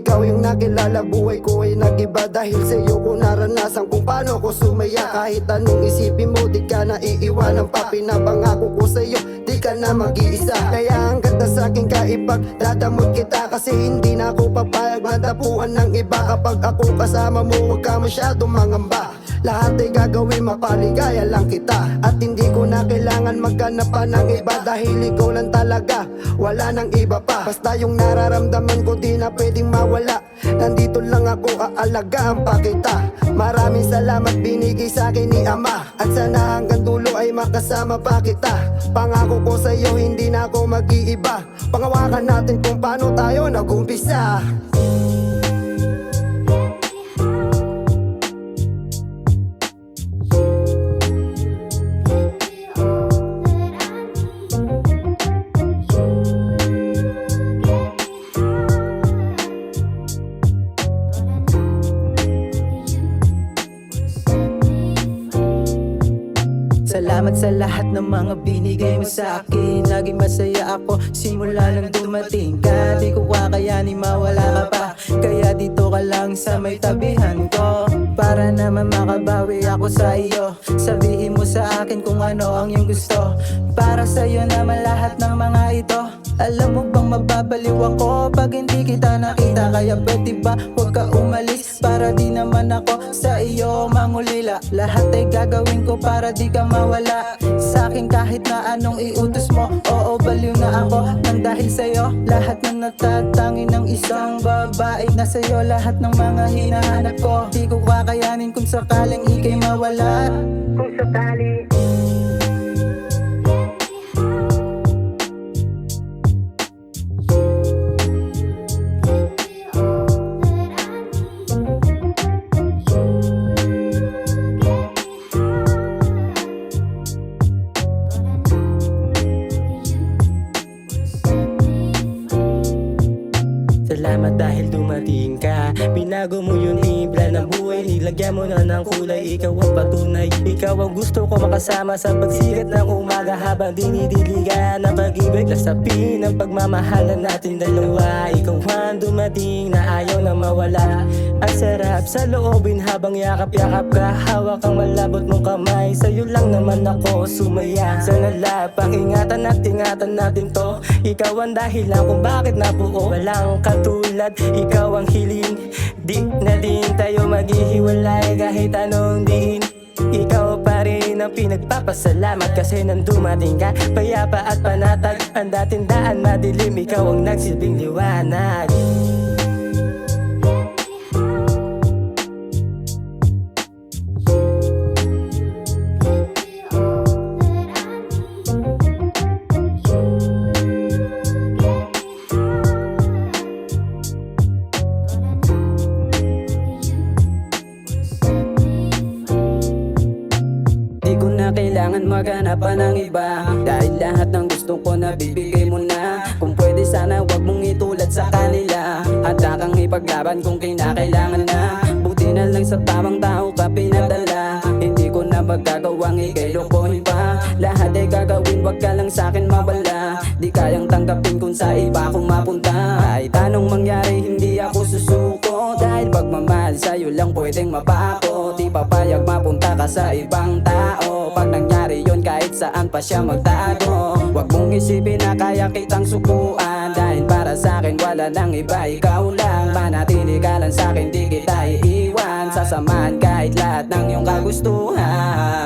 ikaw yung nakilala, buhay ko ay nagiba. Dahil sa'yo ko naranasan kung paano ko sumaya. Kahit anong isipin mo, di ka na iiwanan pa. Pinapangako ko sa'yo, di ka na mag-iisa. Kaya hanggat na sa'kin ka ipagdadamot kita, kasi hindi na ako papayag madapuan ng iba. Kapag ako kasama mo, huwag ka masyadong mangamba. Lahat ay gagawin, mapaligaya lang kita. At hindi ko na kailangan maghanap pa ng iba, dahil ikaw lang talaga, wala nang iba pa. Basta yung nararamdaman ko di na pwedeng mawala. Nandito lang ako, aalagaan pa kita. Maraming salamat binigay sa'kin ni Ama, at sana hanggang dulo ay makasama pa kita. Pangako ko sa'yo, hindi na ako mag-iiba. Pangawakan natin kung paano tayo nag-umpisa. Salamat sa lahat ng mga binigay mo sa akin. Laging masaya ako simula nang dumating ka. Di ko kakayanin mawala ka pa, kaya dito ka lang sa may tabihan ko. Para naman makabawi ako sa iyo, sabihin mo sa akin kung ano ang iyong gusto. Para sa'yo naman lahat ng mga ito. Alam mo bang mababaliw ako pag hindi kita nakita? Kaya pwede ba huwag ka umalis, para di naman ako sa iyo mangulila. Lahat ay gagawin ko para di ka mawala sa'kin, kahit na anong iutos mo. Oo, baliw na ako nang dahil sa'yo. Lahat na natatangi ng isang babae na sa'yo. Lahat ng mga hinahanap ko, di ko kakayanin kung sakaling ika'y mawala. Kung sakali Salamat dahil dumating ka. Binago mo yung timpla ng buhay, nilagyan mo na ng kulay. Ikaw ang patunay, ikaw ang gusto ko makasama sa pagsikat ng umaga. Habang dinidiligan ng pag-ibig, lasapin ang pagmamahalan natin dalawa. Ikaw ang dumating na ayaw na mawala. Ang sarap sa loobin habang yakap-yakap ka. Hawak ang malabot mong kamay, sa'yo lang naman ako sumaya. Sana lapang ingatan at ingatan natin to. Ikaw ang dahilan kung bakit nabuo. Walang katulad, ikaw ang hiling. Di na din tayo maghihiwalay kahit anong diin. Ikaw pa rin ang pinagpapasalamat, kasi nang dumating ka, payapa at panatag. Ang dating daan madilim, ikaw ang nagsilbing liwanag. Kailangan maghanap pa ng iba, dahil lahat ng gusto ko nabibigay mo na. Kung pwede sana wag mong itulad sa kanila. Handa kang ipaglaban kung kinakailangan na. Buti na lang sa tamang tao ka pinadala. Hindi ko na magagawang ikay lokohin pa. Lahat ay gagawin, wag ka lang sa'kin mawala. Di kayang tanggapin kung sa iba akong mapunta. Kahit anong mangyari hindi ako susuko, dahil pagmamahal sa'yo lang pwedeng mapako. Di papayag mapunta ka sa ibang tao. Pag nangyari yun kahit saan pa siya magtago, wag mong isipin na kaya kitang sukuan. Dahil para sa'kin wala nang iba, ikaw lang. Manatili ka lang sa'kin, di kita iiwan. Sasamahan kahit lahat ng iyong kagustuhan.